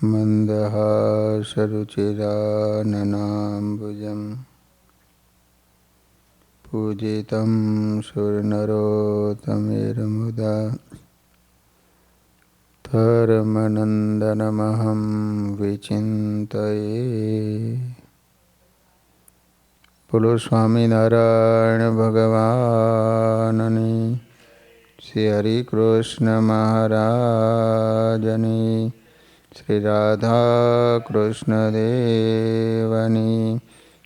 मन्दहासरुचिराननाम्बुजं पूजितं सुरनरोत्तमेर्मुदा धर्मनन्दनमहं विचिन्तये। बोलो स्वामीनारायण भगवाननी, श्री हरि कृष्ण महाराजनी, श्री राधा कृष्ण देवनी,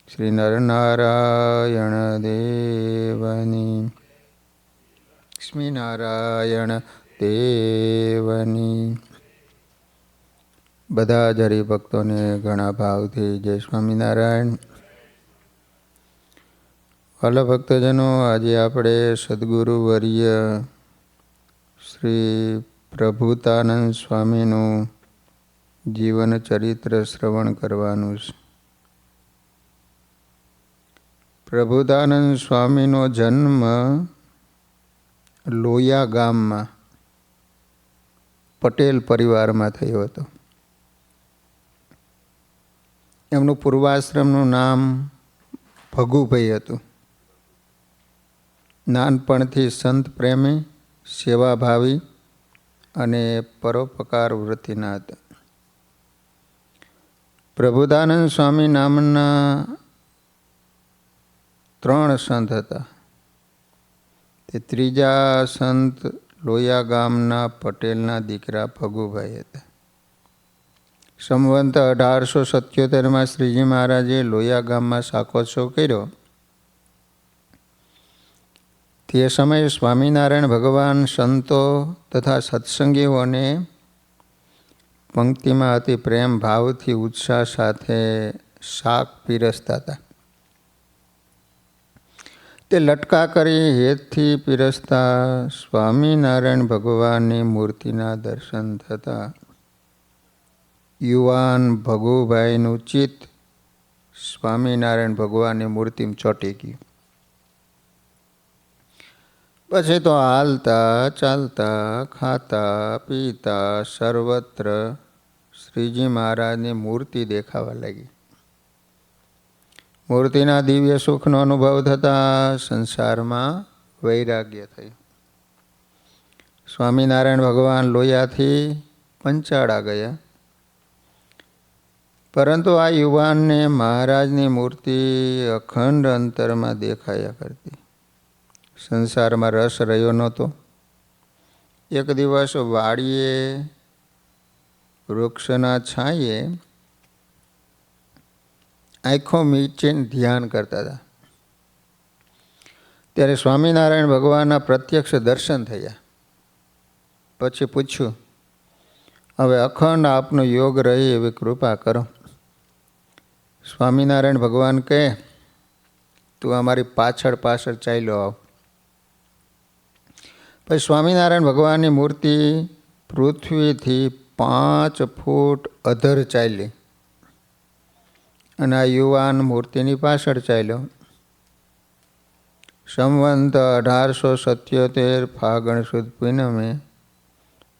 श्री नरनारायण देवनी, लक्ष्मी नारायण देवनी। બધા જ હરિભક્તોને ઘણા ભાવથી જય સ્વામિનારાયણ। વાલા ભક્તજનો, આજે આપણે સદગુરુ વર્ય શ્રી પ્રભુતાનંદ સ્વામીનું જીવન ચરિત્ર શ્રવણ કરવાનું છે। પ્રભુતાનંદ સ્વામીનો જન્મ લોયા ગામમાં પટેલ પરિવારમાં થયો હતો। એમનું પૂર્વાશ્રમનું નામ ભગુભાઈ હતું। નાનપણથી સંત પ્રેમી, સેવાભાવી અને પરોપકાર વૃત્તિના હતા। પ્રભુદાનંદ સ્વામી નામના 3 સંત હતા। તે ત્રીજા સંત લોયા ગામના પટેલના દીકરા ભગુભાઈ હતા। સંવંત 1877 શ્રીજી મહારાજે લોયા ગામમાં શાકોત્સવ કર્યો। તે સમયે સ્વામિનારાયણ ભગવાન સંતો તથા સત્સંગીઓને પંક્તિમાં અતિ પ્રેમ ભાવથી ઉત્સાહ સાથે શાક પીરસતા હતા। તે લટકા કરી હેતથી પીરસતા સ્વામિનારાયણ ભગવાનની મૂર્તિના દર્શન થતાં યુવાન ભગુભાઈનું ચિત્ત સ્વામિનારાયણ ભગવાનની મૂર્તિમાં ચોંટી ગયું। પછી તો હાલતા ચાલતા ખાતા પીતા સર્વત્ર શ્રીજી મહારાજની મૂર્તિ દેખાવા લાગી। મૂર્તિના દિવ્ય સુખનો અનુભવ થતાં સંસારમાં વૈરાગ્ય થયું। સ્વામિનારાયણ ભગવાન લોયાથી પંચાળા ગયા, પરંતુ આ યુવાનને મહારાજની મૂર્તિ અખંડ અંતરમાં દેખાયા કરતી। સંસારમાં રસ રહ્યો નહોતો। એક દિવસ વાડીએ વૃક્ષના છાંયે આંખો મીચીને ધ્યાન કરતા હતા। ત્યારે સ્વામિનારાયણ ભગવાનના પ્રત્યક્ષ દર્શન થયા। પછી પૂછ્યું, હવે અખંડ આપનો યોગ રહે એવી કૃપા કરો। સ્વામિનારાયણ ભગવાન કહે, તું અમારી પાછળ પાછળ ચાલ્યો આવ। પછી સ્વામિનારાયણ ભગવાનની મૂર્તિ પૃથ્વીથી 5 ફૂટ અધર ચાલી અને આ યુવાન મૂર્તિની પાછળ ચાલ્યો। સંવંત 1877 ફાગણ સુદ પૂનમે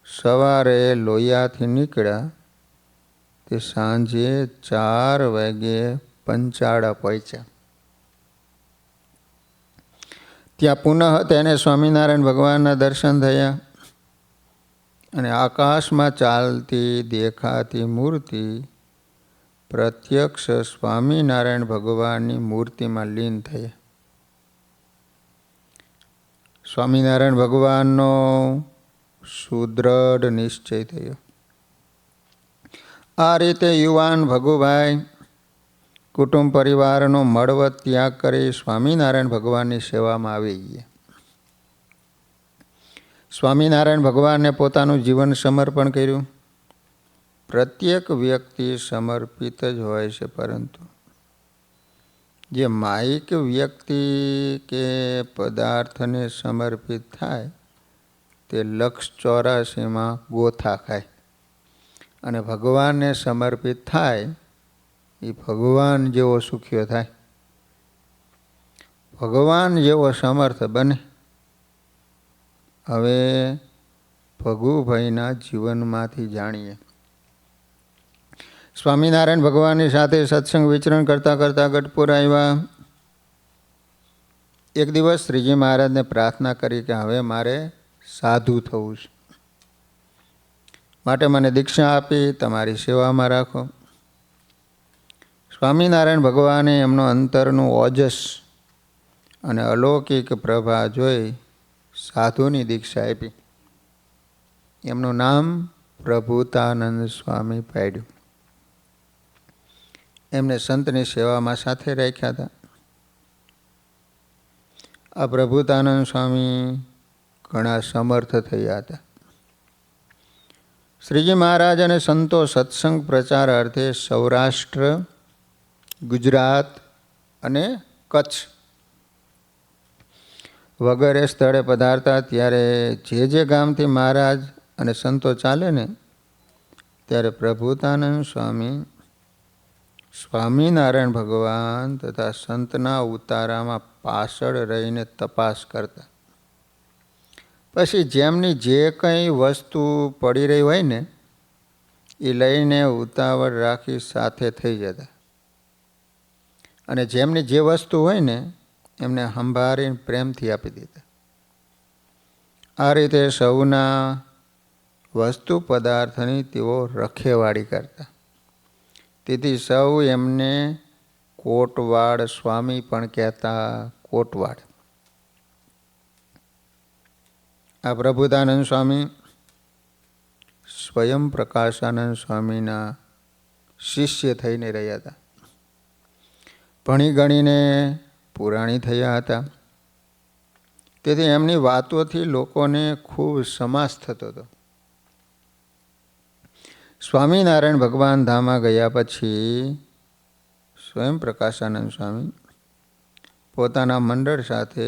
સવારે લોયાથી નીકળ્યા તે સાંજે 4 વાગ્યે પંચાળા પહોંચ્યા। ત્યાં પુનઃ તેને સ્વામિનારાયણ ભગવાનના દર્શન થયા અને આકાશમાં ચાલતી દેખાતી મૂર્તિ પ્રત્યક્ષ સ્વામિનારાયણ ભગવાનની મૂર્તિમાં લીન થયા। સ્વામિનારાયણ ભગવાનનો સુદૃઢ નિશ્ચય થયો। આ રીતે યુવાન ભગુભાઈ કુટુંબ પરિવારનો મળવત ત્યાગ કરી સ્વામિનારાયણ ભગવાનની સેવામાં આવી ગયા। સ્વામિનારાયણ ભગવાનને પોતાનું જીવન સમર્પણ કર્યું। પ્રત્યેક વ્યક્તિ સમર્પિત જ હોય છે, પરંતુ જે માયિક વ્યક્તિ કે પદાર્થને સમર્પિત થાય તે 184માં ગોથા ખાય, અને ભગવાનને સમર્પિત થાય એ ભગવાન જેવો સુખ્યો થાય, ભગવાન જેવો સમર્થ બને। હવે ભગુભાઈના જીવનમાંથી જાણીએ। સ્વામિનારાયણ ભગવાનની સાથે સત્સંગ વિચરણ કરતાં કરતાં ગઢપુર આવ્યા. એક દિવસ શ્રીજી મહારાજને પ્રાર્થના કરી કે હવે મારે સાધુ થવું છે, માટે મને દીક્ષા આપી તમારી સેવામાં રાખો. સ્વામિનારાયણ ભગવાને એમનો અંતરનું ઓજસ અને અલૌકિક પ્રભા જોઈ સાધુની દીક્ષા આપી. એમનું નામ પ્રભુતાનંદ સ્વામી પાડ્યું. એમને સંતની સેવામાં સાથે રાખ્યા હતા. આ પ્રભુતાનંદ સ્વામી ઘણા સમર્થ થયા હતા. શ્રીજી મહારાજ અને સંતો સત્સંગ પ્રચાર અર્થે સૌરાષ્ટ્ર, ગુજરાત અને કચ્છ વગેરે સ્થળે પધારતા. ત્યારે જે ગામથી મહારાજ અને સંતો ચાલે ને ત્યારે પ્રભુતાનંદ સ્વામી સ્વામિનારાયણ ભગવાન તથા સંતના ઉતારામાં પાછળ રહીને તપાસ કરતા. પછી જેમની જે કંઈ વસ્તુ પડી રહી હોય ને એ લઈને ઉતાવળ રાખી સાથે થઈ જતા, અને જેમની જે વસ્તુ હોય ને એમને સંભાળીને પ્રેમથી આપી દીધા. આ રીતે સૌના વસ્તુ પદાર્થની તેઓ રખેવાળી કરતા. તેથી સૌ એમને કોટવાડ સ્વામી પણ કહેતા. કોટવાડ. આ પ્રભુતાનંદ સ્વામી સ્વયં પ્રકાશાનંદ સ્વામીના શિષ્ય થઈને રહ્યા હતા. ભણી ગણીને પુરાણી થયા હતા. તેથી એમની વાતોથી લોકોને ખૂબ સમાસ થતો હતો. સ્વામિનારાયણ ભગવાન ધામમાં ગયા પછી સ્વયં પ્રકાશાનંદ સ્વામી પોતાના મંડળ સાથે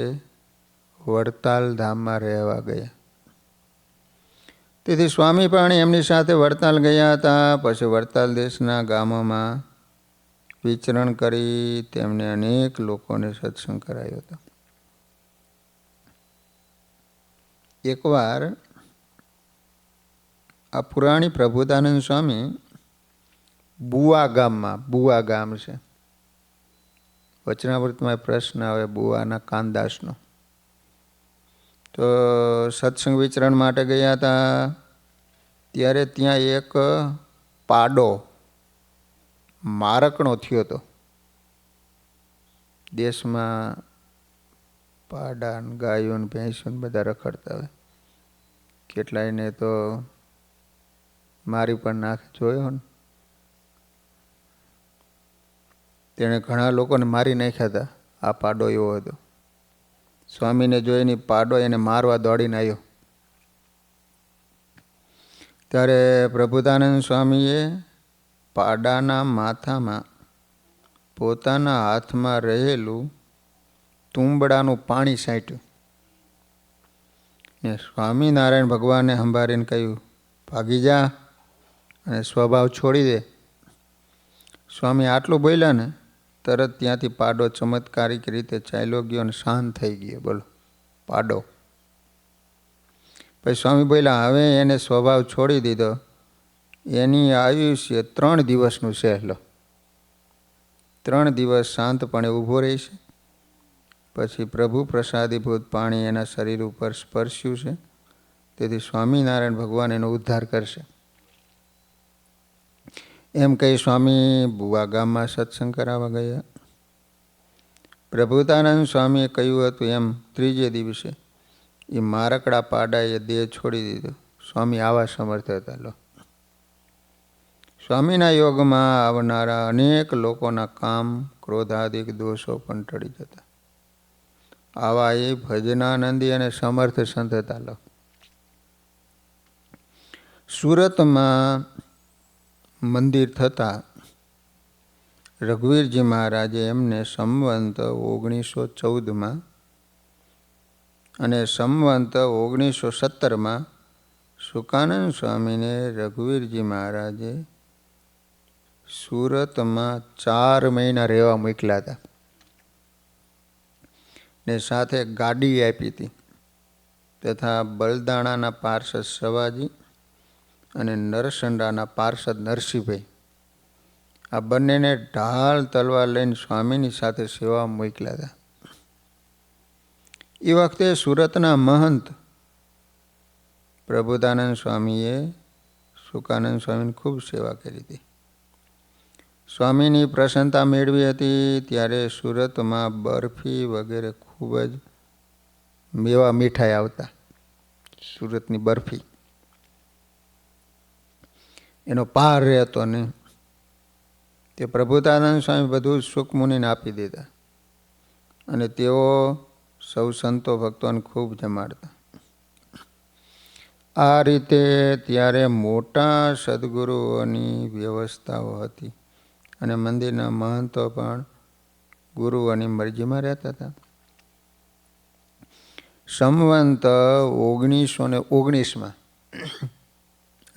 વડતાલ ધામમાં રહેવા ગયા. તેથી સ્વામી પણ એમની સાથે વડતાલ ગયા હતા. પછી વડતાલ દેશના ગામોમાં વિચરણ કરી તેમને અનેક લોકોને સત્સંગ કરાયો હતો. એકવાર આ પુરાણી પ્રભુતાનંદ સ્વામી બુવા ગામમાં, બુવા ગામ છે, વચનામૃતમાં પ્રશ્ન આવે બુવાના કાનદાસનો, તો સત્સંગ વિચરણ માટે ગયા હતા. ત્યારે ત્યાં એક પાડો મારકણો થયો હતો. દેશમાં પાડા ગાયો ને ભેંસો બધા રખડતા હોય, કેટલાયને તો મારી પણ નાખ જોયો ને. તેણે ઘણા લોકોને મારી નાખ્યા હતા. આ પાડો એવો હતો. સ્વામીને જોઈને પાડો એને મારવા દોડીને આવ્યો. ત્યારે પ્રભુતાનંદ સ્વામીએ પાડાના માથામાં પોતાના હાથમાં રહેલું તુંબડાનું પાણી છાંટ્યું ને સ્વામિનારાયણ ભગવાને સંભાળીને કહ્યું, ભાગી જા અને સ્વભાવ છોડી દે. સ્વામી આટલું બોલ્યા ને તરત ત્યાંથી પાડો ચમત્કારિક રીતે ચાલ્યો ગયો અને શાંત થઈ ગયો. બોલો, પાડો. પછી સ્વામી બોલ્યા, હવે એને સ્વભાવ છોડી દીધો, એની આયુષ્ય 3 દિવસનું છે. લો, 3 દિવસ શાંતપણે ઊભો રહીશ. પછી પ્રભુ પ્રસાદીભૂત પાણી એના શરીર ઉપર સ્પર્શ્યું છે. તેથી સ્વામિનારાયણ ભગવાન એનો ઉદ્ધાર કરશે. એમ કહી સ્વામી બુવા ગામમાં સત્સંગ કરાવવા ગયા. પ્રભુતાનંદ સ્વામીએ કહ્યું હતું એમ 3જે દિવસે એ મારકડા પાડાએ દેહ છોડી દીધો. સ્વામી આવા સમર્થ હતા. લો, સ્વામીના યોગમાં આવનારા અનેક લોકોના કામ ક્રોધાદિક દોષો પણ ટળી જતા. આવા એ ભજનાનંદી અને સમર્થ સંત હતા. લો, સુરતમાં મંદિર થતાં રઘુવીરજી મહારાજે એમને સંવંત 1914 અને સંવંત 1917 સુકાનંદ સ્વામીને રઘુવીરજી મહારાજે સુરતમાં 4 મહિના રહેવા મોકલ્યા હતા ને સાથે ગાડી આપી હતી. તથા બલદાણાના પાર્ષદ સવાજી અને નરસંડાના પાર્ષદ નરસિંહભાઈ આ બંનેને ઢાલ તલવાર લઈને સ્વામીની સાથે સેવા મોકલ્યા હતા. એ વખતે સુરતના મહંત પ્રબોધાનંદ સ્વામીએ સુકાનંદ સ્વામીની ખૂબ સેવા કરી હતી. સ્વામીની પ્રસન્નતા મેળવી હતી ત્યારે સુરતમાં બરફી વગેરે ખૂબ જ મેવા મીઠાઈ આવતા. સુરતની બરફી એનો પાર રહેતો નહીં. તે પ્રબોધાનંદ સ્વામી બધું સુખમુનિને આપી દીધા અને તેઓ સૌ સંતો ભક્તોને ખૂબ જમાડતા. આ રીતે ત્યારે મોટા સદગુરુઓની વ્યવસ્થાઓ હતી અને મંદિરના મહંતો પણ ગુરુઓની મરજીમાં રહેતા હતા. સંવંત 1919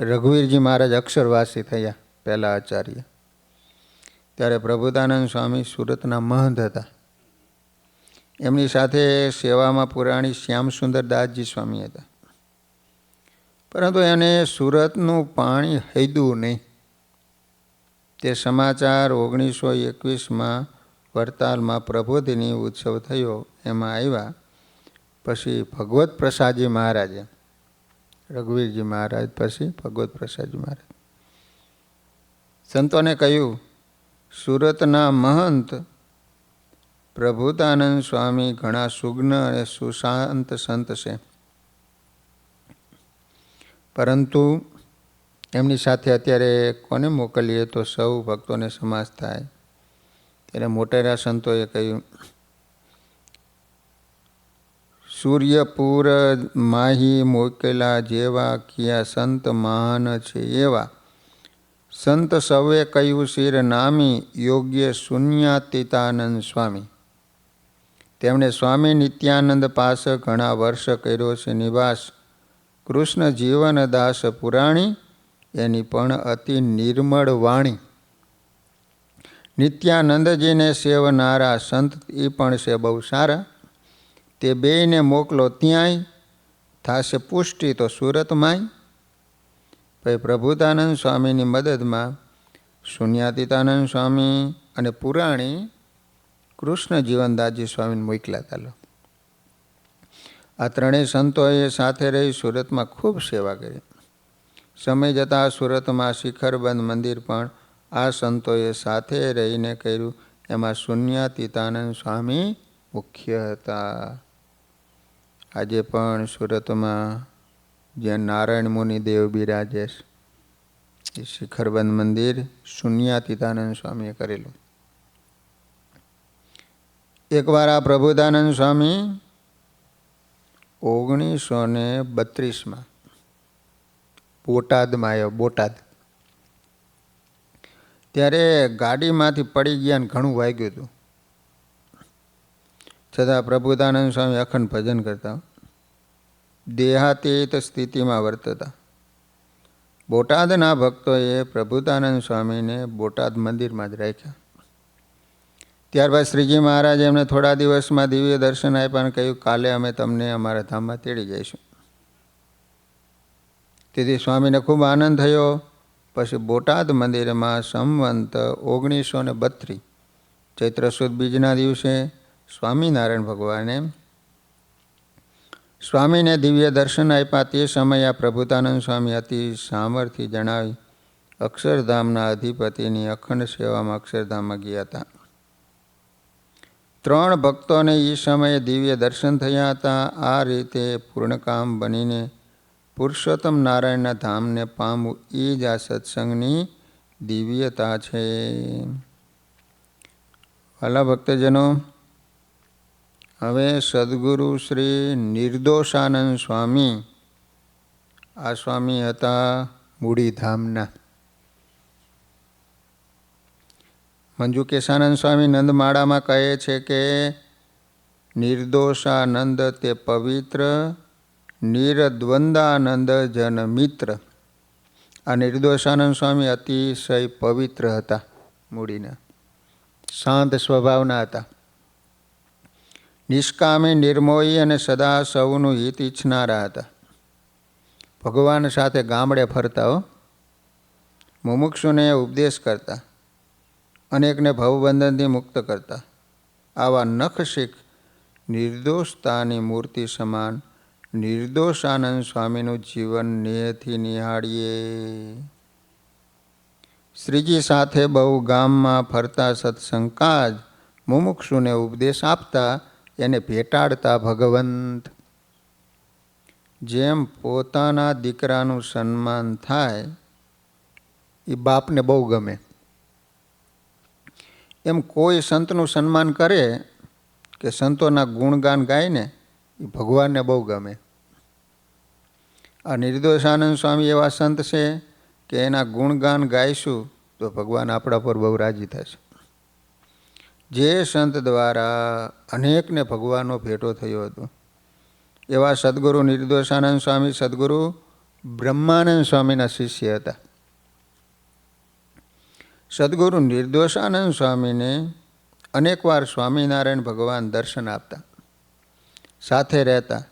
રઘુવીરજી મહારાજ અક્ષરવાસી થયા, પહેલા આચાર્ય. ત્યારે પ્રબોધાનંદ સ્વામી સુરતના મહંત હતા. એમની સાથે સેવામાં પુરાણી શ્યામસુંદર દાસજી સ્વામી હતા. પરંતુ એને સુરતનું પાણી હૈદું નહીં. તે સમાચાર 1921 વડતાલમાં પ્રબોધિની ઉત્સવ થયો એમાં આવ્યા. પછી ભગવત પ્રસાદજી મહારાજે, રઘુવીરજી મહારાજ પછી ભગવત પ્રસાદજી મહારાજ સંતોને કહ્યું, સુરતના મહંત પ્રબોધાનંદ સ્વામી ઘણા સુગ્ન અને સુશાંત સંત છે, પરંતુ એમની સાથે અત્યારે કોને મોકલીએ તો સૌ ભક્તોને સમાસ થાય. ત્યારે મોટેરા સંતોએ કહ્યું, સૂર્યપુર માહી મોકલા જેવા કિયા સંત મહાન છે એવા. સંત સવે કહ્યું શિર નામી યોગ્ય શૂન્યાતીતાનંદ સ્વામી. તેમણે સ્વામી નિત્યાનંદ પાસે ઘણા વર્ષ કર્યો છે નિવાસ. કૃષ્ણ જીવન દાસ પુરાણી એની પણ અતિ નિર્મળ વાણી. નિત્યાનંદજીને સેવનારા સંત એ પણ છે બહુ સારા. તે બેયને મોકલો ત્યાંય, થાશે પુષ્ટિ તો સુરતમાંય. પછી પ્રબોધાનંદ સ્વામીની મદદમાં શૂન્યાતીતાનંદ સ્વામી અને પુરાણી કૃષ્ણ જીવનદાસજી સ્વામીને મોકલ્યા હતા. આ ત્રણેય સંતોએ સાથે રહી સુરતમાં ખૂબ સેવા કરી. સમય જતાં સુરતમાં શિખરબંધ મંદિર પણ આ સંતોએ સાથે રહીને કર્યું. એમાં શૂન્યાતીતાનંદ સ્વામી મુખ્ય હતા. આજે પણ સુરતમાં જ્યાં નારાયણ મુનિ દેવ બિરાજે એ શિખરબંધ મંદિર શૂન્યાતીતાનંદ સ્વામીએ કરેલું. એકવાર આ પ્રબોધાનંદ સ્વામી 1932 બોટાદમાં આવ્યો. બોટાદ ત્યારે ગાડીમાંથી પડી ગયા ને ઘણું વાગ્યું હતું. છતાં પ્રબોધાનંદ સ્વામી અખંડ ભજન કરતા, દેહાતીત સ્થિતિમાં વર્તતા. બોટાદના ભક્તોએ પ્રબોધાનંદ સ્વામીને બોટાદ મંદિરમાં જ રાખ્યા. ત્યારબાદ શ્રીજી મહારાજે એમને થોડા દિવસમાં દિવ્ય દર્શન આપ્યા અને કહ્યું, કાલે અમે તમને અમારા ધામમાં તેડી જઈશું. તેથી સ્વામીને ખૂબ આનંદ થયો. પછી બોટાદ મંદિરમાં સંવંત 1932 ચૈત્ર સુદ બીજના દિવસે સ્વામિનારાયણ ભગવાને સ્વામીને દિવ્ય દર્શન આપ્યા. તે સમયે આ પ્રબોધાનંદ સ્વામી અતિ સામર્થ્ય જણાવી અક્ષરધામના અધિપતિની અખંડ સેવામાં અક્ષરધામમાં ગયા હતા. 3 ભક્તોને એ સમયે દિવ્ય દર્શન થયા હતા. આ રીતે પૂર્ણકામ બનીને પુરુષોત્તમ નારાયણના ધામને પામવું એ જ આ સત્સંગની દિવ્યતા છે. વાલા ભક્તજનો, હવે સદગુરુ શ્રી નિર્દોષાનંદ સ્વામી, આ સ્વામી હતા મૂડીધામના. મંજુકેશાનંદ સ્વામી નંદમાળામાં કહે છે કે નિર્દોષાનંદ તે પવિત્ર, નિર્દ્વંદાનંદ જન મિત્ર. આ નિર્દોષાનંદ સ્વામી અતિશય પવિત્ર હતા. મૂડીના શાંત સ્વભાવના હતા. નિષ્કામી, નિર્મોહી અને સદા સૌનું હિત ઈચ્છનારા હતા. ભગવાન સાથે ગામડે ફરતા હો, મુમુક્ષુને ઉપદેશ કરતા. અનેકને ભવબંધનથી મુક્ત કરતા આવા નખશીખ નિર્દોષતાની મૂર્તિ સમાન નિર્દોષાનંદ સ્વામીનું જીવન નેહથી નિહાળીએ. શ્રીજી સાથે બહુ ગામમાં ફરતા સત્સંગકાજ મુમુક્ષુને ઉપદેશ આપતા એને ભેટાડતા ભગવંત. જેમ પોતાના દીકરાનું સન્માન થાય એ બાપને બહુ ગમે, એમ કોઈ સંતનું સન્માન કરે કે સંતોના ગુણગાન ગાય ને એ ભગવાનને બહુ ગમે. આ નિર્દોષાનંદ સ્વામી એવા સંત છે કે એના ગુણગાન ગાઈશું તો ભગવાન આપણા પર બહુ રાજી થશે. જે સંત દ્વારા અનેકને ભગવાનનો ભેટો થયો હતો એવા સદગુરુ નિર્દોષાનંદ સ્વામી સદગુરુ બ્રહ્માનંદ સ્વામીના શિષ્ય હતા. સદગુરુ નિર્દોષાનંદ સ્વામીને અનેકવાર સ્વામિનારાયણ ભગવાન દર્શન આપતા, સાથે રહેતા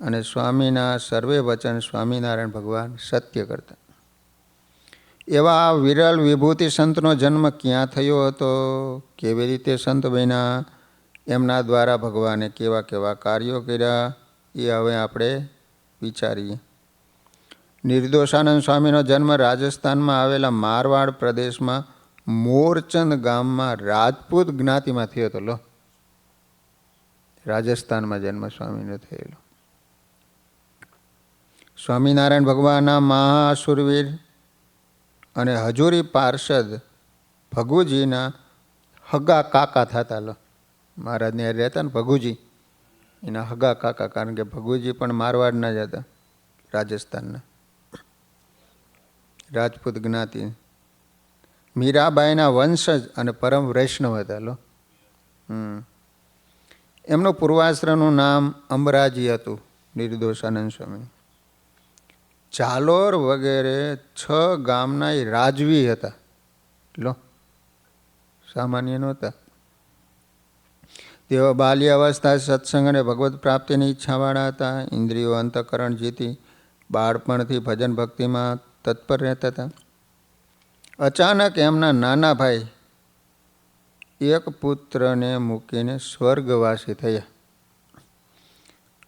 અને સ્વામીના સર્વે વચન સ્વામિનારાયણ ભગવાન સત્ય કરતા. એવા વિરલ વિભૂતિ સંતનો જન્મ ક્યાં થયો હતો, કેવી રીતે સંત બન્યા, એમના દ્વારા ભગવાને કેવા કેવા કાર્યો કર્યા એ હવે આપણે વિચારીએ. નિર્દોષાનંદ સ્વામીનો જન્મ રાજસ્થાનમાં આવેલા મારવાડ પ્રદેશમાં મોરચંદ ગામમાં રાજપૂત જ્ઞાતિમાં થયો હતો. લો, રાજસ્થાનમાં જન્મ સ્વામીનો થયેલો. સ્વામિનારાયણ ભગવાનના મહાસુરવીર અને હજુરી પાર્ષદ ભગુજીના હગા કાકા થતા. લો, મહારાજને રહેતા ને ભગુજી, એના હગા કાકા, કારણ કે ભગુજી પણ મારવાડના જ હતા, રાજસ્થાનના રાજપૂત જ્ઞાતિ. મીરાબાઈના વંશજ અને પરમ વૈષ્ણવ હતા. લો, એમનું પૂર્વાશ્રમનું નામ અંબરાજી હતું. નિર્દોષાનંદ સ્વામી ચાલોર વગેરે 6 ગામના એ રાજવી હતા. લો, સામાન્ય નહોતા. તેઓ બાલ્ય અવસ્થા સત્સંગ અને ભગવત પ્રાપ્તિની ઈચ્છાવાળા હતા. ઇન્દ્રિયો અંતઃકરણ જીતી બાળપણથી ભજન ભક્તિમાં તત્પર રહેતા હતા. અચાનક એમના નાના ભાઈ એક પુત્રને મૂકીને સ્વર્ગવાસી થયા.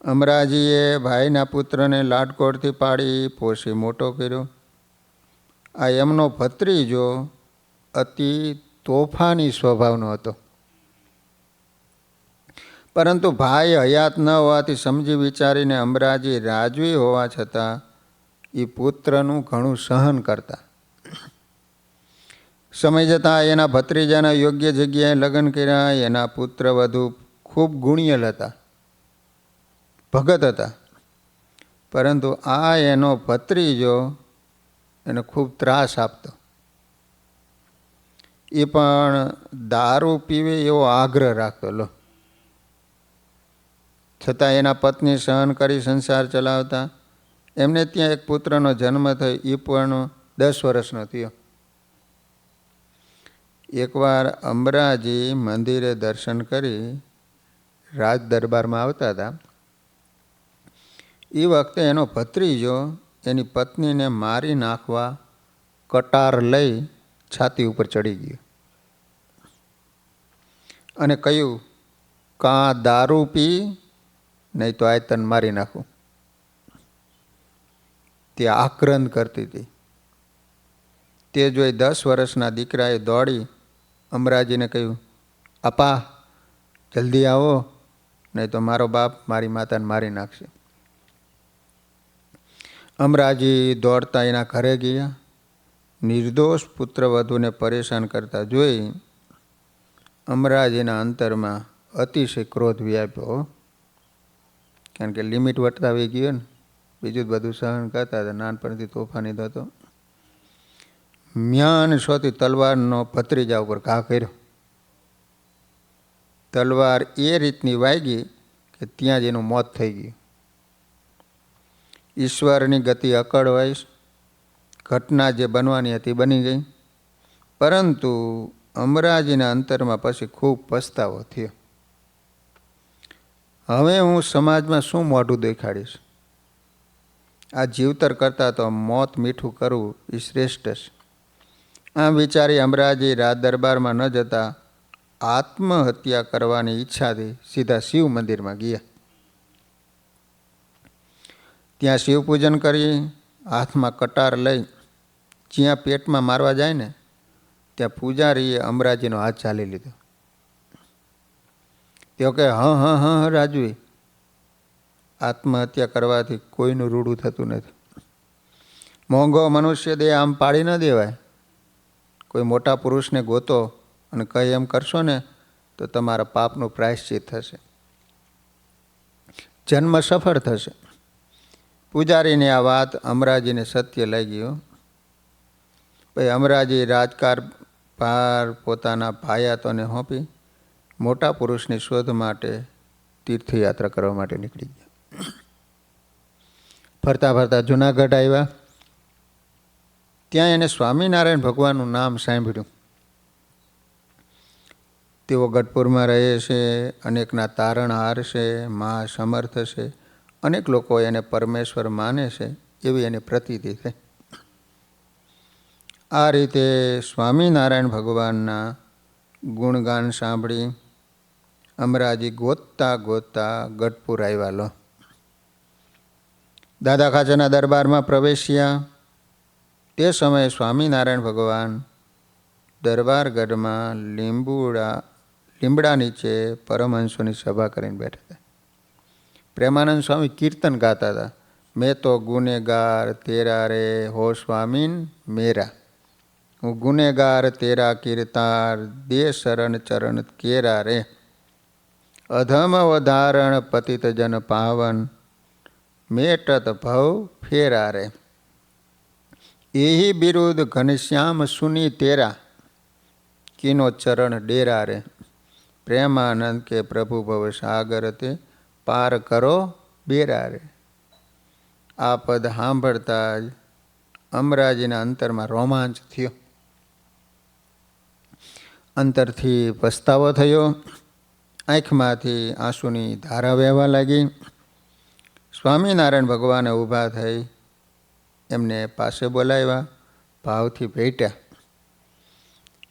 અમરાજીએ ભાઈના પુત્રને લાડકોડથી પાડી પોષી મોટો કર્યો. આ એમનો ભત્રીજો અતિ તોફાની સ્વભાવનો હતો, પરંતુ ભાઈ હયાત ન હોવાથી સમજી વિચારીને અમરાજી રાજવી હોવા છતાં એ પુત્રનું ઘણું સહન કરતા. સમય જતાં એના ભત્રીજાના યોગ્ય જગ્યાએ લગ્ન કર્યા. એના પુત્ર વધુ ખૂબ ગુણિયલ હતા, ભગત હતા, પરંતુ આ એનો ભત્રીજો એને ખૂબ ત્રાસ આપતો. એ પણ દારૂ પીવે એવો આગ્રહ રાખતો. લો, છતાં એના પત્ની સહન કરી સંસાર ચલાવતા. એમને ત્યાં એક પુત્રનો જન્મ થયો, એ પણ 10 વર્ષનો થયો. એકવાર અંબરાજી મંદિરે દર્શન કરી રાજ દરબારમાં આવતા હતા. એ વખતે એનો ભત્રીજો એની પત્નીને મારી નાખવા કટાર લઈ છાતી ઉપર ચડી ગયો અને કહ્યું, કાં દારૂ પી, નહીં તો આ તને મારી નાખું. તે આક્રંદ કરતી હતી. તે જોઈ 10 વર્ષના દીકરાએ દોડી અમરાજીને કહ્યું, આપા જલ્દી આવો, નહીં તો મારો બાપ મારી માતાને મારી નાખશે. અમરાજી દોડતા એના ઘરે ગયા. નિર્દોષ પુત્રવધૂને પરેશાન કરતા જોઈ અમરાજીના અંતરમાં અતિશય ક્રોધ વ્યાપ્યો. કારણ કે લિમિટ વટાવી ગયો ને, બીજું જ બધું સહન કરતા હતા. નાનપણથી તોફાની થતો. મ્યાન શોથી તલવારનો ભત્રીજા ઉપર ઘા કર્યો. તલવાર એ રીતની વાગી કે ત્યાં જ એનું મોત થઈ ગયું. ઈશ્વરની ગતિ અકળ હોય, ઘટના જે બનવાની હતી બની ગઈ, પરંતુ અમરાજીના અંતરમાં પછી ખૂબ પસ્તાવો થયો. હવે હું સમાજમાં શું મોઢું દેખાડીશ? આ જીવતર કરતાં તો મોત મીઠું કરવું એ શ્રેષ્ઠ છે. આમ વિચારી અમરાજી રાજ દરબારમાં ન જતા આત્મહત્યા કરવાની ઈચ્છાથી સીધા શિવ મંદિરમાં ગયા. ત્યાં શિવ પૂજન કરી હાથમાં કટાર લઈ જ્યાં પેટમાં મારવા જાય ને ત્યાં પૂજારીએ અમરાજીનો હાથ ચાલી લીધો. તેઓ કે હ રાજવી, આત્મહત્યા કરવાથી કોઈનું રૂડું થતું નથી. મોંઘો મનુષ્ય દેહ આમ પાડી ન દેવાય. કોઈ મોટા પુરુષને ગોતો અને કંઈ એમ કરશો ને તો તમારા પાપનું પ્રાયશ્ચિત થશે, જન્મ સફળ થશે. પૂજારીની આ વાત અમરાજીને સત્ય લઈ ગયો. ભાઈ અમરાજી રાજકાર ભાર પોતાના ભાયાતોને સોંપી મોટા પુરુષની શોધ માટે તીર્થયાત્રા કરવા માટે નીકળી ગયા. ફરતા ફરતા જુનાગઢ આવ્યા. ત્યાં એને સ્વામિનારાયણ ભગવાનનું નામ સાંભળ્યું. તેઓ ગઢપુરમાં રહે છે, અનેકના તારણહાર છે, મહાસમર્થ છે, અનેક લોકો એને પરમેશ્વર માને છે એવી એની પ્રતીતિ થઈ. આ રીતે સ્વામિનારાયણ ભગવાનના ગુણગાન સાંભળી અમરાજી ગોતતા ગોતતા ગઢપુર આવ્યા. લો દાદા ખાચરના દરબારમાં પ્રવેશ્યા. તે સમયે સ્વામિનારાયણ ભગવાન દરબારગઢમાં લીમડા નીચે પરમહંસોની સભા કરીને બેઠા હતા. પ્રેમાનંદ સ્વામી કીર્તન ગાતા હતા. મેં તો ગુનેગાર તેરા રે હો સ્વામીન મેરા, હું ગુનેગાર તેરા કીર્તાર દે શરણ ચરણ કેરા રે, અધમ વધારણ પતિત જન પાવન મેટત ભવ ફેરા રે, એહી બિરુદ ઘનશ્યામ સુની તેરા, કિનો ચરણ ડેરા રે, પ્રેમાનંદ કે પ્રભુ ભવ સાગર તે પાર કરો બેરા રે. આ પદ સાંભળતા જ અમરાજીના અંતરમાં રોમાંચ થયો. અંતરથી પસ્તાવો થયો. આંખમાંથી આંસુની ધારા વહેવા લાગી. સ્વામિનારાયણ ભગવાને ઊભા થઈ એમને પાસે બોલાવ્યા, ભાવથી ભેટ્યા,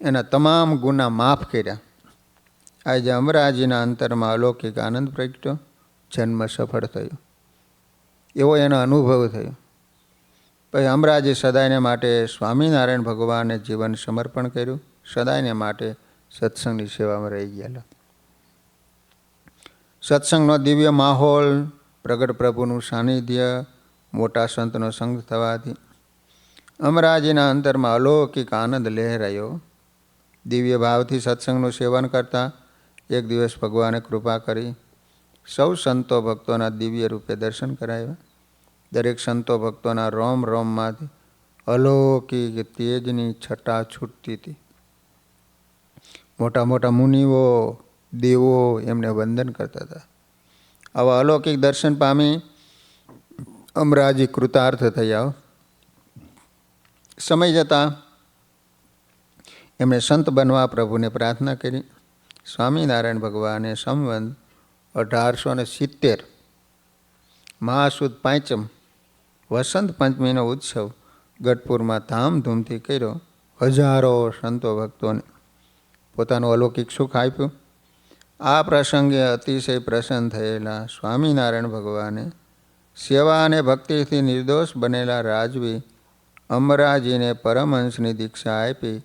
એના તમામ ગુના માફ કર્યા. આજે અમરાજીના અંતરમાં અલૌકિક આનંદ પ્રગટ્યો, જન્મ સફળ થયો એવો એનો અનુભવ થયો. પછી અમરાજી સદાયને માટે સ્વામિનારાયણ ભગવાને જીવન સમર્પણ કર્યું. સદાયને માટે સત્સંગની સેવામાં રહી ગયા. સત્સંગનો દિવ્ય માહોલ, પ્રગટ પ્રભુનું સાનિધ્ય, મોટા સંતનો સંગ થવાથી અમરાજીના અંતરમાં અલૌકિક આનંદ લહેરાયો. દિવ્ય ભાવથી સત્સંગનું સેવન કરતા એક દિવસ ભગવાને કૃપા કરી સૌ સંતો ભક્તોના દિવ્ય રૂપે દર્શન કરાવ્યા. દરેક સંતો ભક્તોના રોમ રોમમાંથી અલૌકિક તેજની છટા છૂટતી હતી. મોટા મોટા મુનિઓ, દેવો એમને વંદન કરતા હતા. આવા અલૌકિક દર્શન પામી અમરાજી કૃતાર્થ થયા. સમય જતાં એમણે સંત બનવા પ્રભુને પ્રાર્થના કરી. સ્વામિનારાયણ ભગવાને સંવંત 1870 મહાસુદ પાંચમ વસંત પંચમીનો ઉત્સવ ગઢપુરમાં ધામધૂમથી કર્યો. હજારો સંતો ભક્તોને પોતાનું અલૌકિક સુખ આપ્યું. આ પ્રસંગે અતિશય પ્રસન્ન થયેલા સ્વામિનારાયણ ભગવાને સેવા અને ભક્તિથી નિર્દોષ બનેલા રાજવી અમરાજીને પરમહંસની દીક્ષા આપી.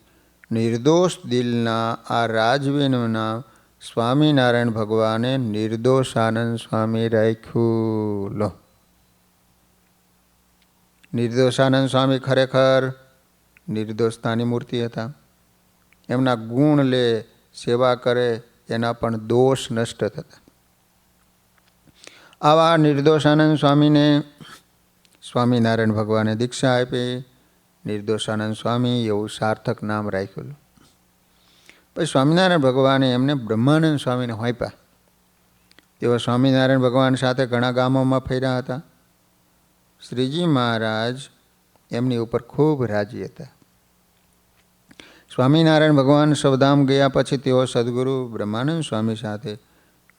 નિર્દોષ દિલના આ રાજવીનું નામ સ્વામિનારાયણ ભગવાને નિર્દોષાનંદ સ્વામી રાખ્યું. લો, નિર્દોષાનંદ સ્વામી ખરેખર નિર્દોષતાની મૂર્તિ હતા. એમના ગુણ લે, સેવા કરે, એના પણ દોષ નષ્ટ થતા. આવા નિર્દોષાનંદ સ્વામીને સ્વામિનારાયણ ભગવાને દીક્ષા આપી. નિર્દોષાનંદ સ્વામી એવું સાર્થક નામ રાખ્યું. પછી સ્વામિનારાયણ ભગવાને એમને બ્રહ્માનંદ સ્વામીને હોંપ્યા. તેઓ સ્વામિનારાયણ ભગવાન સાથે ઘણા ગામોમાં ફર્યા હતા. શ્રીજી મહારાજ એમની ઉપર ખૂબ રાજી હતા. સ્વામિનારાયણ ભગવાન સવધામ ગયા પછી તેઓ સદગુરુ બ્રહ્માનંદ સ્વામી સાથે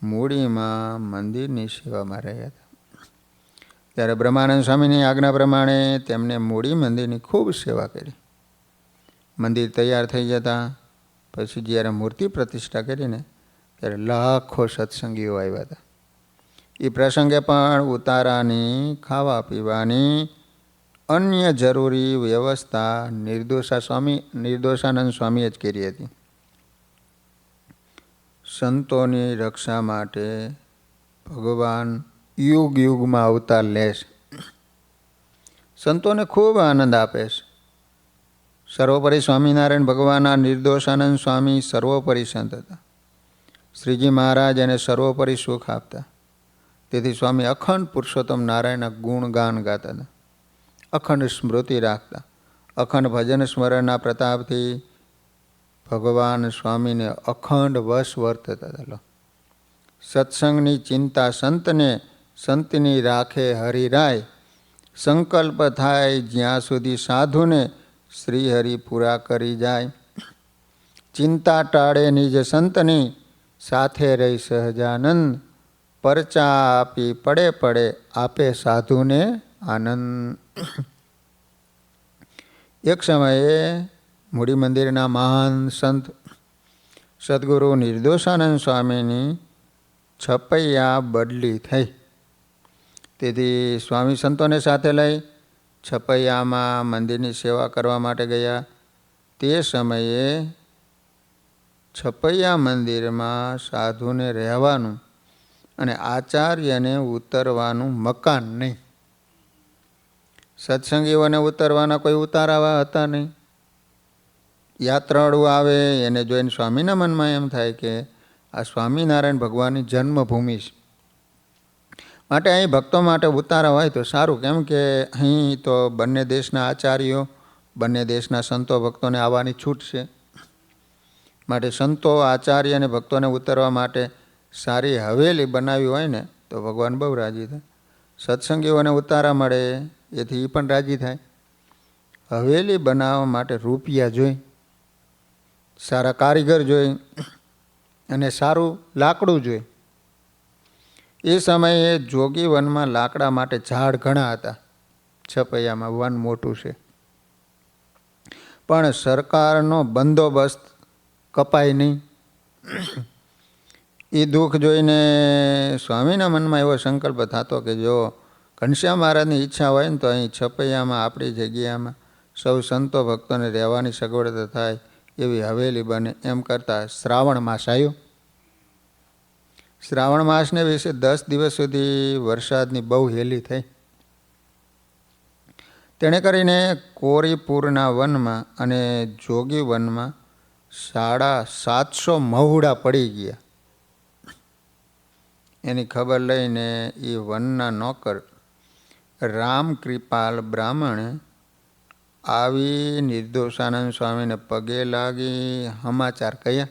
મૂડીમાં મંદિરની સેવામાં રહ્યા હતા. ત્યારે બ્રહ્માનંદ સ્વામીની આજ્ઞા પ્રમાણે તેમને મૂડી મંદિરની ખૂબ સેવા કરી. મંદિર તૈયાર થઈ જતા. પછી જ્યારે મૂર્તિ પ્રતિષ્ઠા કરીને ત્યારે લાખો સત્સંગીઓ આવ્યા હતા. એ પ્રસંગે પણ ઉતારાની, ખાવા પીવાની, અન્ય જરૂરી વ્યવસ્થા નિર્દોષાનંદ સ્વામીએ જ કરી હતી. સંતોની રક્ષા માટે ભગવાન યુગ યુગમાં અવતાર લે છે. સંતોને ખૂબ આનંદ આપે છે. સર્વોપરી સ્વામિનારાયણ ભગવાનના નિર્દોષાનંદ સ્વામી સર્વોપરી સંત હતા. શ્રીજી મહારાજ એને સર્વોપરી સુખ આપતા. તેથી સ્વામી અખંડ પુરુષોત્તમ નારાયણના ગુણગાન ગાતા હતા. અખંડ સ્મૃતિ રાખતા. અખંડ ભજન સ્મરણના પ્રતાપથી ભગવાન સ્વામીને અખંડ વશ વર્તતા હતા. સત્સંગની ચિંતા સંતની રાખે હરિરાય. સંકલ્પ થાય જ્યાં સુધી સાધુને શ્રીહરિ પૂરા કરી જાય. ચિંતા ટાળે નિજ સંતની, સાથે રહી સહજાનંદ. પરચા આપી પડે પડે, આપે સાધુને આનંદ. એક સમયે મૂડી મંદિરના મહાન સંત સદગુરુ નિર્દોષાનંદ સ્વામીની છપૈયા બદલી થઈ. તેથી સ્વામી સંતોને સાથે લઈ છપૈયામાં મંદિરની સેવા કરવા માટે ગયા. તે સમયે છપૈયા મંદિરમાં સાધુને રહેવાનું અને આચાર્યને ઉતરવાનું મકાન નહીં. સત્સંગીઓને ઉતરવાના કોઈ ઉતારાવા હતા નહીં. યાત્રાળુ આવે એને જોઈને સ્વામીના મનમાં એમ થાય કે આ સ્વામિનારાયણ ભગવાનની જન્મભૂમિ છે, માટે અહીં ભક્તો માટે ઉતારા હોય તો સારું. કેમ કે અહીં તો બંને દેશના આચાર્યો, બંને દેશના સંતો ભક્તોને આવવાની છૂટ છે. માટે સંતો, આચાર્ય અને ભક્તોને ઉતરવા માટે સારી હવેલી બનાવી હોય ને તો ભગવાન બહુ રાજી થાય. સત્સંગીઓને ઉતારા મળે એથી એ પણ રાજી થાય. હવેલી બનાવવા માટે રૂપિયા જોઈ, સારા કારીગર જોઈ અને સારું લાકડું જોઈ. એ સમયે જોગી વનમાં લાકડા માટે ઝાડ ઘણા હતા. છપૈયામાં વન મોટું છે, પણ સરકારનો બંદોબસ્ત કપાય નહીં. એ દુઃખ જોઈને સ્વામીના મનમાં એવો સંકલ્પ થતો કે જો ઘનશ્યામ મહારાજની ઈચ્છા હોય ને તો અહીં છપૈયામાં આપણી જગ્યામાં સૌ સંતો ભક્તોને રહેવાની સગવડતા થાય એવી હવેલી બને. એમ કરતાં શ્રાવણ માસ આવ્યો. શ્રાવણ માસને વિશે 10 દિવસ સુધી વરસાદની બહુ હેલી થઈ. તેણે કરીને કોરીપુરના વનમાં અને જોગી વનમાં 750 મહુડા પડી ગયા. એની ખબર લઈને એ વનના નોકર રામકૃપાલ બ્રાહ્મણે આવી નિર્દોષાનંદ સ્વામીને પગે લાગી સમાચાર કહ્યા.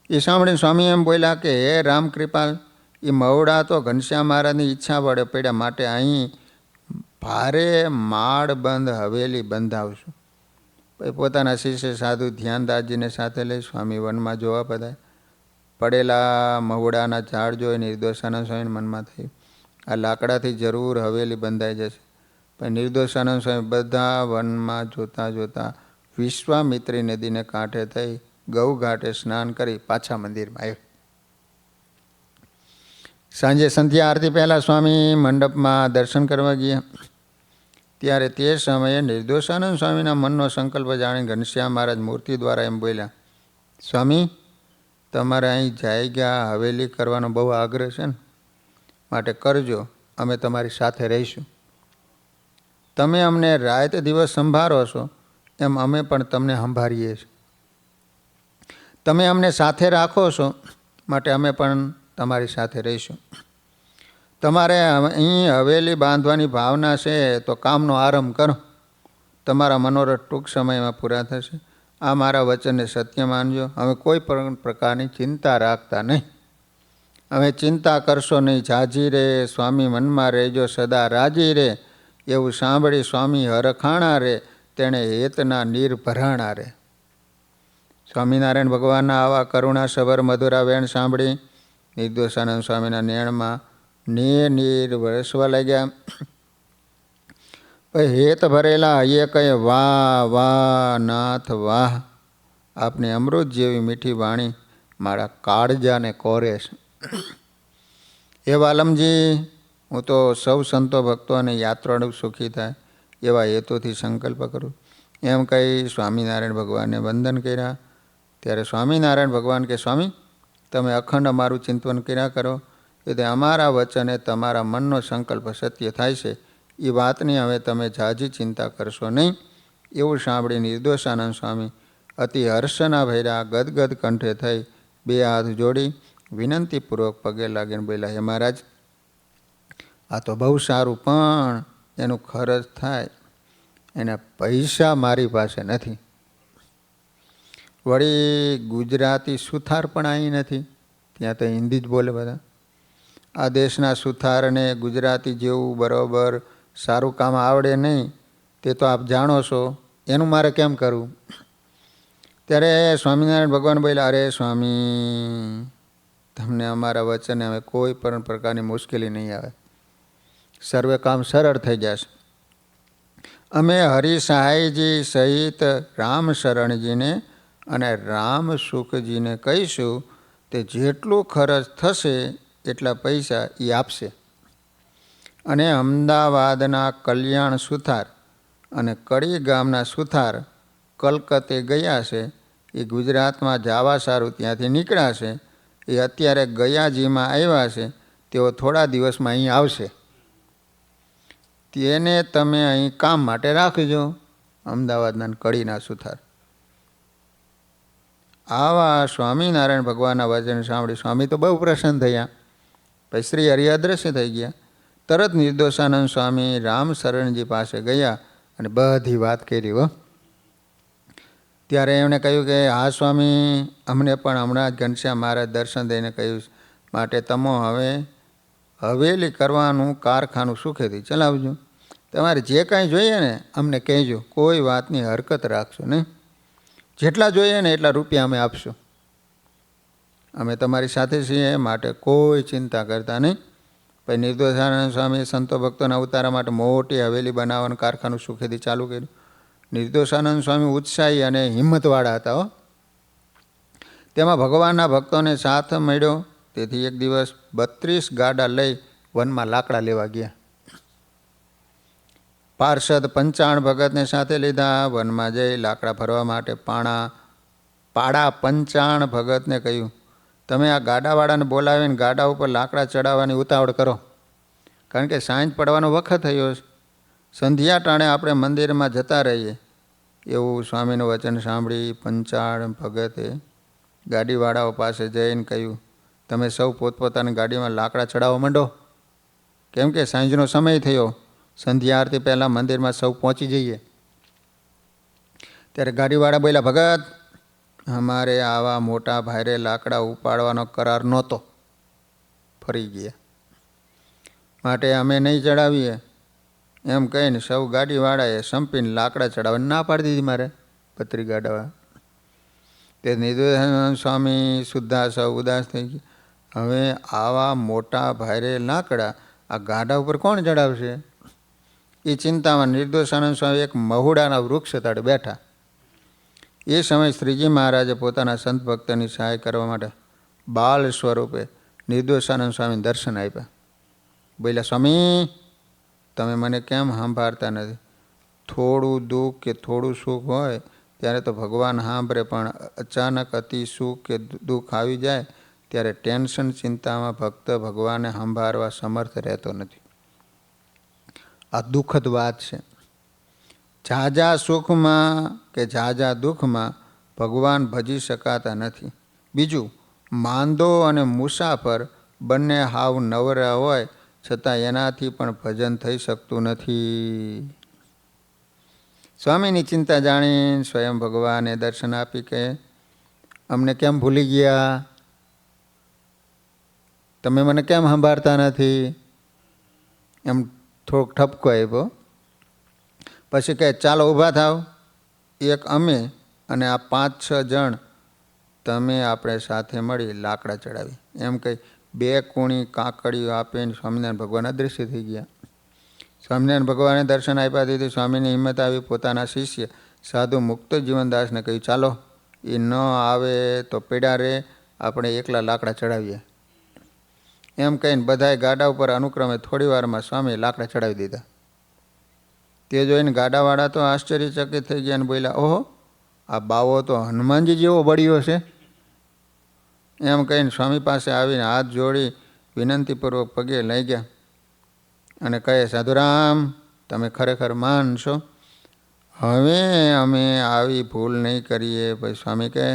એ સાંભળીને સ્વામી એમ બોલ્યા કે હે રામકૃપાલ, એ મહુડા તો ઘનશ્યામ મહારાજની ઈચ્છા વડે પડ્યા, માટે અહીં ભારે માળબંધ હવેલી બંધાવશું. પછી પોતાના શિષ્ય સાધુ ધ્યાનદાસજીને સાથે લઈ સ્વામી વનમાં જોવા બધાય. પડેલા મહુડાના ઝાડ જોઈ નિર્દોષાનંદ સ્વામીને મનમાં થયું આ લાકડાથી જરૂર હવેલી બંધાઈ જશે. પણ નિર્દોષાનંદ સ્વામી બધા વનમાં જોતા જોતા વિશ્વામિત્રી નદીને કાંઠે થઈ ગૌ ઘાટે સ્નાન કરી પાછા મંદિરમાં આવ્યા. સાંજે સંધ્યા આરતી પહેલાં સ્વામી મંડપમાં દર્શન કરવા ગયા. ત્યારે તે સમયે નિર્દોષાનંદ સ્વામીના મનનો સંકલ્પ જાણી ઘનશ્યામ મહારાજ મૂર્તિ દ્વારા એમ બોલ્યા, સ્વામી, તમારે અહીં જાયગા હવેલી કરવાનો બહુ આગ્રહ છે ને, માટે કરજો, અમે તમારી સાથે રહીશું. તમે અમને રાત દિવસ સંભાળો છો એમ અમે પણ તમને સંભાળીએ છીએ. તમે અમને સાથે રાખો છો માટે અમે પણ તમારી સાથે રહીશું. તમારે અહીં હવેલી બાંધવાની ભાવના છે તો કામનો આરંભ કરો. તમારા મનોરથ ટૂંક સમયમાં પૂરા થશે. આ મારા વચનને સત્ય માનજો. અમે કોઈ પણ પ્રકારની ચિંતા રાખતા નહીં. અમે ચિંતા કરશો નહીં, જાજી રે સ્વામી મનમાં રહેજો સદા રાજી રે. એવું સાંભળી સ્વામી હરખાણા રે, તેણે હેતના નીર ભરાણા રે. સ્વામિનારાયણ ભગવાનના આવા કરુણાસભર મધુરા વેણ સાંભળી નિર્દોષાનંદ સ્વામીના નેણમાં નીર વરસવા લાગ્યા. હેત ભરેલા હૈયે કહે વાહ વાહ નાથ વાહ, આપની અમૃત જેવી મીઠી વાણી મારા કાળજાને કોરે છે. હે વાલમજી, હું તો સૌ સંતો ભક્તો અને યાત્રાળુ સુખી થાય એવા હેતુથી સંકલ્પ કરું. એમ કહી સ્વામિનારાયણ ભગવાનને વંદન કર્યા. ત્યારે સ્વામિનારાયણ ભગવાન કે સ્વામી, તમે અખંડ અમારું ચિંતન કર્યા કરો કે તે અમારા વચને તમારા મનનો સંકલ્પ સત્ય થાય છે. એ વાતની હવે તમે ઝાઝી ચિંતા કરશો નહીં. એવું સાંભળી નિર્દોષાનંદ સ્વામી અતિ હર્ષના ભર્યા ગદગદ કંઠે થઈ બે હાથ જોડી વિનંતીપૂર્વક પગે લાગીને બોલ્યા, હે મહારાજ, આ તો બહુ સારું, પણ એનું ખર્ચ થાય એના પૈસા મારી પાસે નથી. વળી ગુજરાતી સુથાર પણ અહીં નથી, ત્યાં તો હિન્દી જ બોલે બધા. આ દેશના સુથારને ગુજરાતી જેવું બરાબર સારું કામ આવડે નહીં, તે તો આપ જાણો છો. એનું મારે કેમ કરવું? ત્યારે સ્વામિનારાયણ ભગવાન બોલ્યા, અરે સ્વામી, તમને અમારા વચને હવે કોઈ પણ પ્રકારની મુશ્કેલી નહીં આવે, સર્વે કામ સરળ થઈ જશે. અમે હરિસહાયજી સહિત રામ શરણજીને અને રામ સુખજીને કહીશું, તે જેટલું ખર્ચ થશે એટલા પૈસા એ આપશે. અને અમદાવાદના કલ્યાણ સુથાર અને કડી ગામના સુથાર કલકત્તે ગયા છે. એ ગુજરાતમાં જવા સારું ત્યાંથી નીકળ્યા છે. એ અત્યારે ગયાજીમાં આવ્યા છે. તેઓ થોડા દિવસમાં અહીં આવશે. તેને તમે અહીં કામ માટે રાખજો, અમદાવાદના કડીના સુથાર. આવા સ્વામિનારાયણ ભગવાનના વચન સાંભળી સ્વામી તો બહુ પ્રસન્ન થયા. પછી શ્રી હરિ અદ્રશ્ય થઈ ગયા. તરત નિર્દોષાનંદ સ્વામી રામ શરણજી પાસે ગયા અને બધી વાત કરી. હો, ત્યારે એમણે કહ્યું કે હા સ્વામી, અમને પણ હમણાં જ ઘનશ્યામ મહારાજ દર્શન દઈને કહ્યું, માટે તમો હવે હવેલી કરવાનું કારખાનું સુખેથી ચલાવજો. તમારે જે કાંઈ જોઈએ ને અમને કહેજો, કોઈ વાતની હરકત રાખશો નહીં. જેટલા જોઈએ ને એટલા રૂપિયા અમે આપશું. અમે તમારી સાથે છીએ, માટે કોઈ ચિંતા કરતા નહીં. પછી નિર્દોષાનંદ સ્વામી સંતો ભક્તોના ઉતારા માટે મોટી હવેલી બનાવવાનું કારખાનું સુખેથી ચાલુ કર્યું. નિર્દોષાનંદ સ્વામી ઉત્સાહી અને હિંમતવાળા હતા. હો, તેમાં ભગવાનના ભક્તોને સાથ મળ્યો. તેથી એક દિવસ 32 ગાડા લઈ વનમાં લાકડા લેવા ગયા. પાર્ષદ 55 ભગતને સાથે લીધા. વનમાં જઈ લાકડા ભરવા માટે પાડા 55 ભગતને કહ્યું, તમે આ ગાડાવાળાને બોલાવીને ગાડા ઉપર લાકડા ચડાવવાની ઉતાવળ કરો, કારણ કે સાંજ પડવાનો વખત થયો છે. સંધ્યા ટાણે આપણે મંદિરમાં જતા રહીએ. એવું સ્વામીનું વચન સાંભળી 55 ભગતે ગાડીવાળાઓ પાસે જઈને કહ્યું, તમે સૌ પોતપોતાની ગાડીમાં લાકડા ચડાવવા માંડો, કેમ કે સાંજનો સમય થયો, સંધ્યા આરતી પહેલાં મંદિરમાં સૌ પહોંચી જઈએ. ત્યારે ગાડીવાળા બોલ્યા, ભગત, અમારે આવા મોટા ભારે લાકડા ઉપાડવાનો કરાર નહોતો, ફરી ગયા, માટે અમે નહીં ચડાવીએ. એમ કહીને સૌ ગાડીવાળાએ સંપીને લાકડા ચડાવવાની ના પાડી દીધી. મારે 32 ગાડાવાળા. તે નિર્દોષાનંદ સ્વામી સુદ્ધા સૌ ઉદાસ થઈ ગયા. હવે આવા મોટા ભારે લાકડા આ ગાડા ઉપર કોણ ચડાવશે? એ ચિંતામાં નિર્દોષાનંદ સ્વામી એક મહુડાના વૃક્ષ તળે બેઠા. એ સમયે શ્રીજી મહારાજે પોતાના સંત ભક્તની સહાય કરવા માટે બાલ સ્વરૂપે નિર્દોષાનંદ સ્વામીને દર્શન આપ્યા. બોલ્યા, સ્વામી, તમે મને કેમ સાંભળતા નથી? થોડું દુઃખ કે થોડું સુખ હોય ત્યારે તો ભગવાન સાંભળે, પણ અચાનક અતિ સુખ કે દુઃખ આવી જાય ત્યારે ટેન્શન ચિંતામાં ભક્ત ભગવાનને સાંભળવા સમર્થ રહેતો નથી. આ દુઃખદ વાત છે. ઝાઝા સુખમાં કે ઝાઝા દુઃખમાં ભગવાન ભજી શકાતા નથી. બીજું, માંદો અને મુસાફર બંને હાવ નવરા હોય છતાં એનાથી પણ ભજન થઈ શકતું નથી. સ્વામીની ચિંતા જાણીને સ્વયં ભગવાને દર્શન આપી કે અમને કેમ ભૂલી ગયા? તમે મને કેમ સાંભળતા નથી? એમ થોડોક ઠપકો આપ્યો. પછી કહે, ચાલો ઊભા થાવ, એક અમે અને આ 5-6 જણ તમે આપણે સાથે મળી લાકડા ચડાવી. એમ કહી 2 કૂણી કાકડીઓ આપીને સ્વામિનારાયણ ભગવાન અદૃશ્ય થઈ ગયા. સ્વામિનારાયણ ભગવાને દર્શન આપ્યા દીધી. સ્વામીની હિંમત આવી. પોતાના શિષ્ય સાધુ મુક્ત જીવનદાસને કહ્યું, ચાલો એ ન આવે તો પીડા રે, આપણે એકલા લાકડા ચડાવીએ. એમ કહીને બધાએ ગાડા ઉપર અનુક્રમે થોડી વારમાં સ્વામીએ લાકડા ચડાવી દીધા. તે જોઈને ગાડાવાળા તો આશ્ચર્યચકિત થઈ ગયા અને બોલ્યા, ઓહો, આ બાવો તો હનુમાનજી જેવો બળ્યો છે. એમ કહીને સ્વામી પાસે આવીને હાથ જોડી વિનંતીપૂર્વક પગે લઈ ગયા અને કહે, સાધુરામ, તમે ખરેખર મહાન છો. હવે અમે આવી ભૂલ નહીં કરીએ. પછી સ્વામી કહે,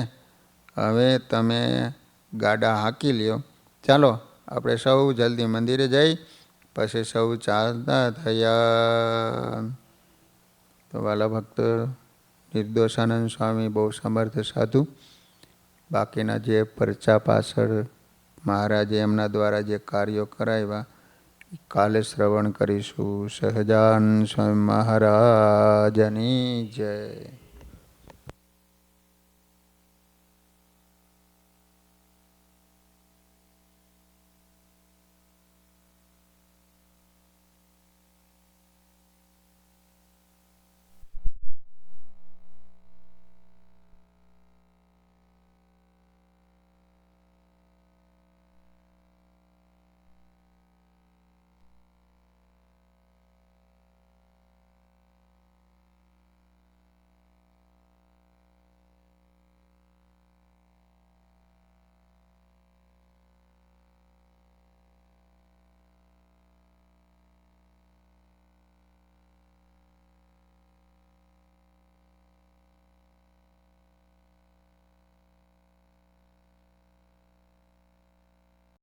હવે તમે ગાડા હાંકી લ્યો, ચાલો આપણે સૌ જલ્દી મંદિરે જઈ. પછી સૌ ચાલતા થયા. તો વાલા ભક્ત, નિર્દોષાનંદ સ્વામી બહુ સમર્થ સાધુ. બાકીના જે પરચા પાછળ મહારાજે એમના દ્વારા જે કાર્યો કરાવ્યા કાલે શ્રવણ કરીશું. સહજાનંદ સ્વામી મહારાજની જય.